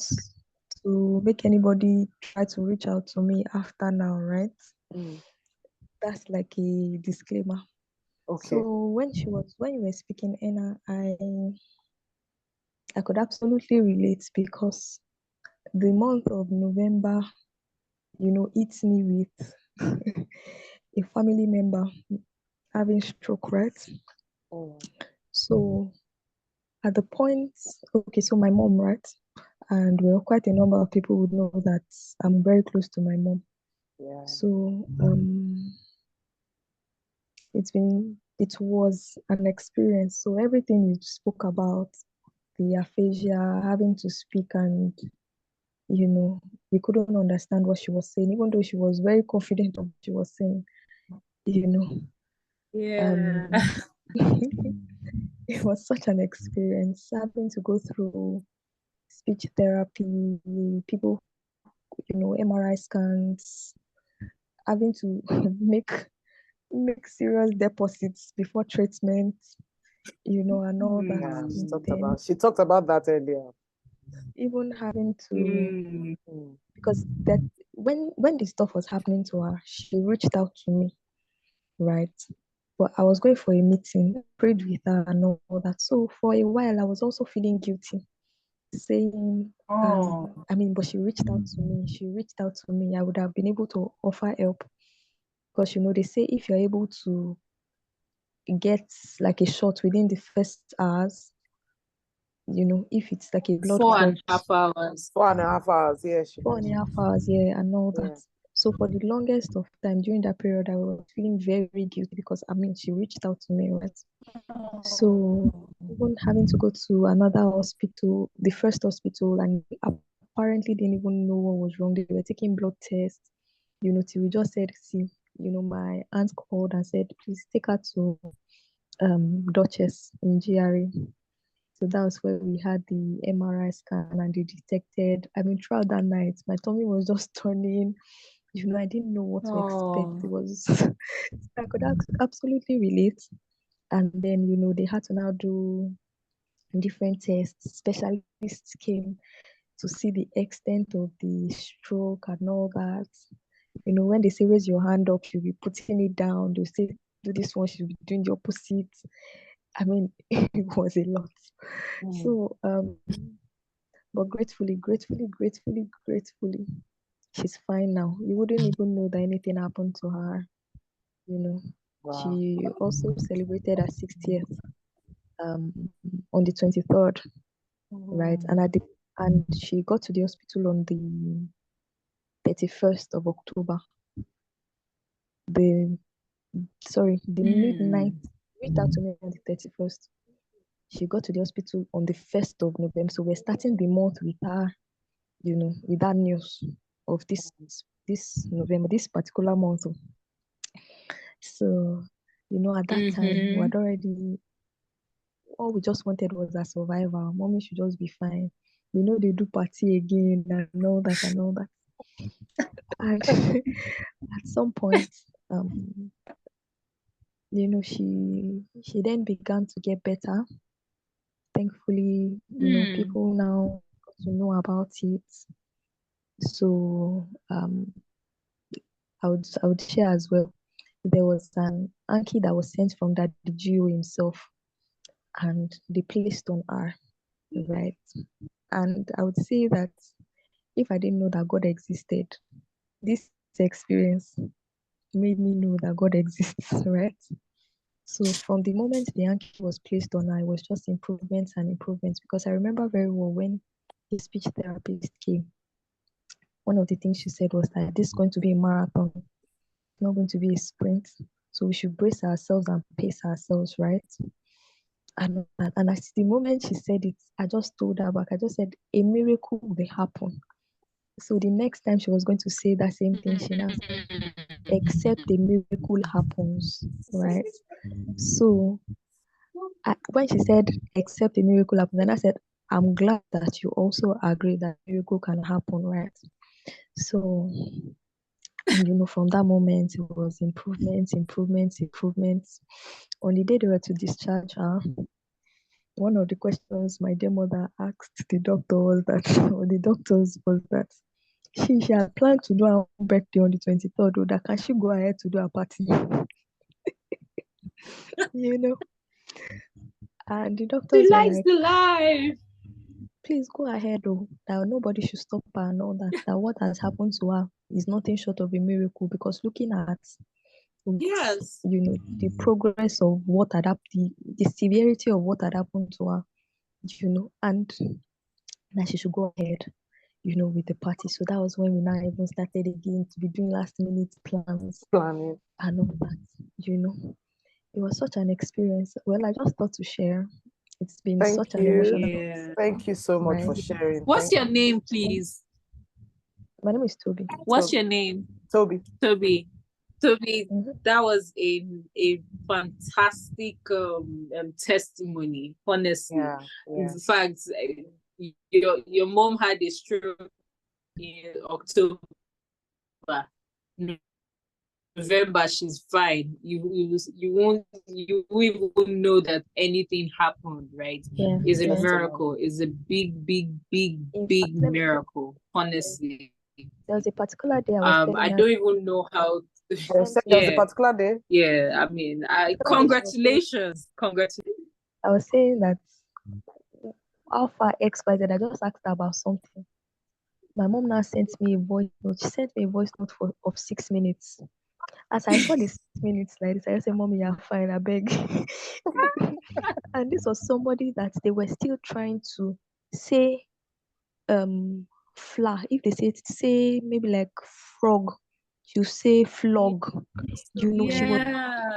to make anybody try to reach out to me after now, right? That's like a disclaimer. Okay. So when you were speaking, Enna, I could absolutely relate, because the month of November, hits me with a family member having stroke, right? Oh. So at the point, okay, so my mom, right? And well, quite a number of people would know that I'm very close to my mom. Yeah. So it was an experience. So everything you spoke about, the aphasia, having to speak, and we couldn't understand what she was saying, even though she was very confident of what she was saying, Yeah. It was such an experience having to go through speech therapy, people, MRI scans, having to make serious deposits before treatment, and all that. Yeah, And then she talked about that earlier. even having to, Mm. because that when this stuff was happening to her, she reached out to me, right? But I was going for a meeting, prayed with her and all that. So for a while, I was also feeling guilty, saying, Oh. but she reached out to me. She reached out to me. I would have been able to offer help because they say if you're able to get like a shot within the first hours, if it's like a blood clot, 4.5 hours. 4.5 hours, yeah. 4.5 hours, yeah, and all Yeah. that. So for the longest of time during that period, I was feeling very, very guilty because she reached out to me, right? So even having to go to another hospital, the first hospital, and apparently didn't even know what was wrong. They were taking blood tests, till we just said, see, my aunt called and said, please take her to Duchess in GRE. So that was where we had the MRI scan and they detected. Throughout that night, my tummy was just turning. I didn't know what to expect. It was, I could absolutely relate. And then, they had to now do different tests. Specialists came to see the extent of the stroke and all that. When they say raise your hand up, you'll be putting it down. They'll say do this one, she'll be doing the opposite. It was a lot. So, but gratefully, she's fine now. You wouldn't even know that anything happened to her. Wow. She also celebrated her 60th on the 23rd, right? And she got to the hospital on the 31st of October. The midnight, reached out to me on the 31st. She got to the hospital on the 1st of November. So we're starting the month with her, with that news of this November, this particular month. So, at that time, we had already, all we just wanted was a survivor. Mommy should just be fine. They do party again and all that and all that. And at some point, she then began to get better. Thankfully, people now got to know about it. So I would share as well. There was an Anki that was sent from that GO himself, and they placed on her, right? And I would say that if I didn't know that God existed, this experience made me know that God exists, right? So from the moment the Anki was placed on her, it was just improvements and improvements. Because I remember very well when the speech therapist came, one of the things she said was that this is going to be a marathon, not going to be a sprint. So we should brace ourselves and pace ourselves, right? And at the moment she said it, I just told her back. I just said, a miracle will happen. So the next time she was going to say that same thing, she now said, except a miracle happens, right? So when she said, except a miracle happens, then I said, I'm glad that you also agree that miracle can happen, right? So, and from that moment, it was improvements. On the day they were to discharge her, one of the questions my dear mother asked the doctor was that, or the doctors was that, she had planned to do her own birthday on the 23rd, or that can she go ahead to do a party? And the doctors She were likes like, the life. please go ahead, though. That nobody should stop her and all that. That what has happened to her is nothing short of a miracle because looking at with, Yes. the progress of what had happened, the severity of what had happened to her, and that she should go ahead, with the party. So that was when we now even started again to be doing last minute plans Planning. and all that. It was such an experience. Well, I just thought to share. It's been Thank such an you. emotional Yeah. Thank you so much ride. for sharing. What's Thank your name, please? My name is Toby. What's Toby. your name? Toby. Toby. Toby, Mhm. that was a fantastic testimony, honestly. Yeah. In fact, your mom had a stroke in October. November, she's fine. You won't even know that anything happened, right? Yeah. It's a Yeah. miracle. It's a big, big, big, In big fact, let me tell miracle, honestly. there was a particular day I was telling I her. don't even know how. There was a Yeah, particular day. yeah. I mean, congratulations. I was saying that Alpha XYZ, I just asked her about something. My mom now sent me a voice note. She sent me a voice note of 6 minutes. As I saw the 6 minutes like this, I said, Mommy, you're fine, I beg. And this was somebody that they were still trying to say flour. If they say maybe like frog, you say flog. She was Yeah,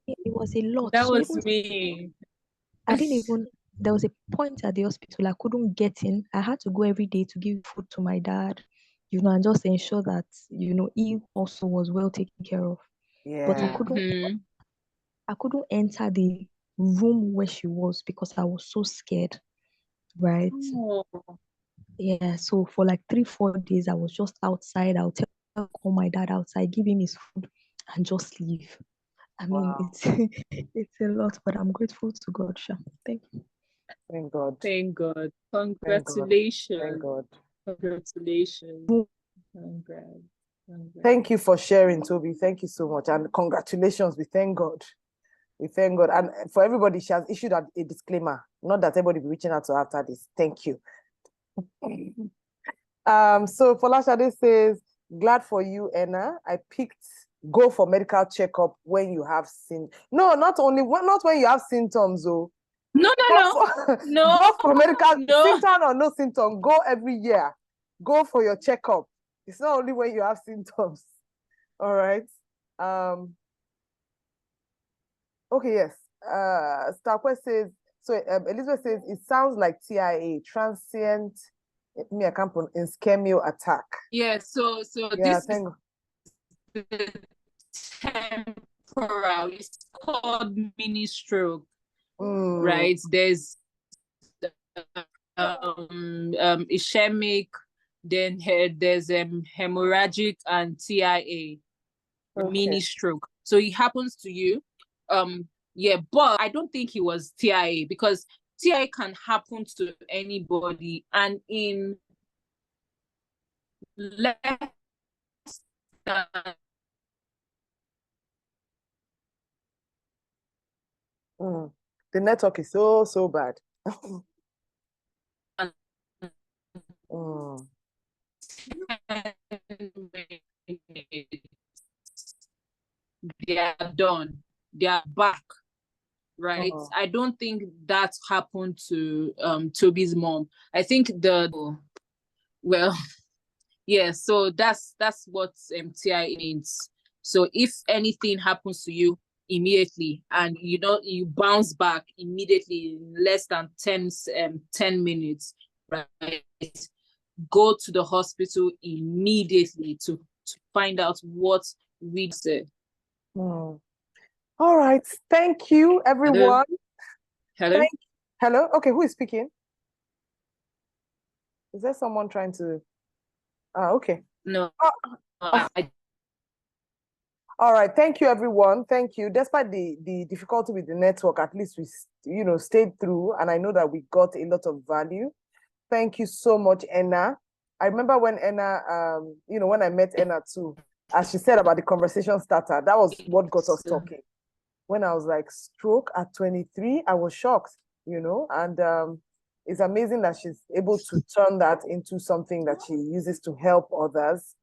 it was a lot. that So was even me. I didn't even there was a point at the hospital I couldn't get in. I had to go every day to give food to my dad, and just ensure that, he also was well taken care of. But Yeah. I couldn't enter the room where she was because I was so scared, right? Oh, Yeah, so for like 3-4 days I was just outside. I'll call my dad outside, give him his food, and just leave. I mean, Wow. it's it's a lot, but I'm grateful to God, Sha. Thank you. Thank God. thank God. Thank God. Congratulations. Thank God. Congratulations. Congrats. Thank you for sharing, Toby. Thank you so much. And congratulations. We thank God. We thank God. And for everybody, she has issued a disclaimer. Not that everybody be reaching out to her after this. Thank you. So Folashade says, glad for you, Enna. I picked go for medical checkup when you have not when you have symptoms, oh. No. Go for medical No. symptom or no symptom. Go every year. Go for your checkup. It's not only when you have symptoms. All right. Okay, yes. Starquest says, so Elizabeth says, it sounds like TIA, transient, I can't pronounce, ischemia attack. Yeah, so Yeah, this is the temporal. It's called mini stroke, right? There's ischemic, then there's hemorrhagic and TIA, mini stroke. So it happens to you. Yeah, but I don't think it was TIA because TIA can happen to anybody, and in less than The network is so bad. They are done. They are back, right? I don't think that happened to Toby's mom. I think yeah, so that's what TIA means. So if anything happens to you immediately and you bounce back immediately in less than 10 minutes, right? Go to the hospital immediately to find out what we said. All right. Thank you, everyone. Hello? Hello? Okay, who is speaking? Is there someone trying to... okay. No. All right. Thank you, everyone. Thank you. Despite the difficulty with the network, at least we, stayed through, and I know that we got a lot of value. Thank you so much, Enna. I remember when Enna, when I met Enna too, as she said about the conversation starter, that was what got us talking. When I was like, stroke at 23, I was shocked, and it's amazing that she's able to turn that into something that she uses to help others.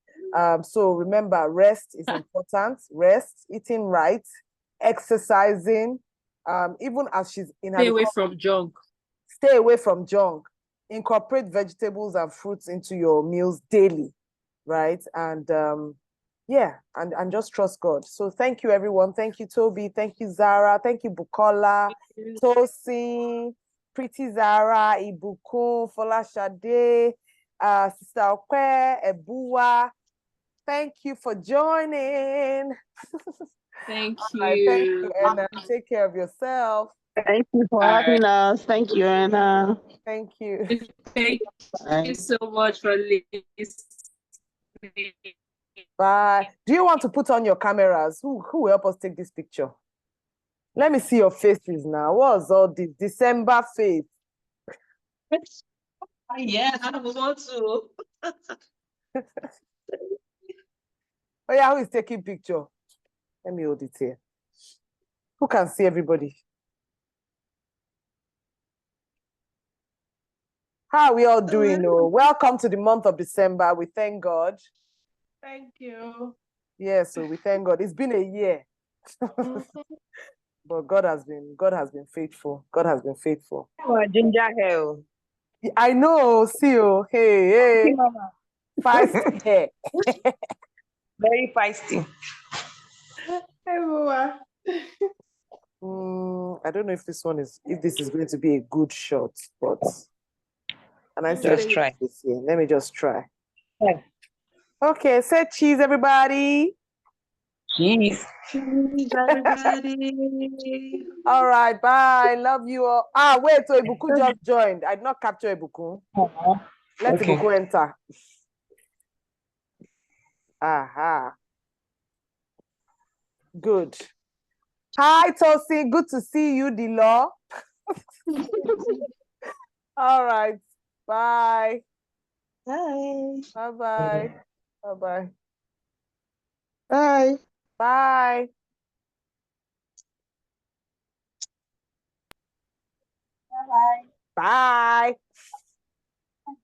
So remember, rest is important. Rest, eating right, exercising. Even as she's in her Stay away from junk. Stay away from junk. Incorporate vegetables and fruits into your meals daily, right? And yeah, and just trust God. So thank you, everyone. Thank you, Toby. Thank you, Zara. Thank you, Bukola, Tosin, Pretty Zara, Ibukun, Folashade, Sister Okwe, Ebuwa. Thank you for joining. Thank you. Right, thank you, Anna. Take care of yourself. Thank you for having us. Thank you, Anna. Thank you. Thank you so much for listening. Bye. Do you want to put on your cameras? Who will help us take this picture? Let me see your faces now. What's all this December face? Yeah, I want to. Oh yeah, who is taking picture? Let me hold it here. Who can see everybody? How are we all doing? Oh, welcome to the month of December. We thank God. Thank you. Yes, so we thank God. It's been a year. But God has been faithful. God has been faithful. Ginger hair. I know, see you. Hey. Feisty hair. Very feisty. I don't know if this is going to be a good shot, but Just try. this here. Let me just try. Yeah. Okay, say cheese, everybody. Cheese. Cheese, everybody. All right, bye. Love you all. Wait, so Ibuku just joined. I did not capture Ibuku. Let Ibuku enter. Aha. Good. Hi, Tosi. Good to see you, Dilo. All right. Bye. Bye. Bye-bye. Bye-bye. Bye. Bye. Bye. Bye.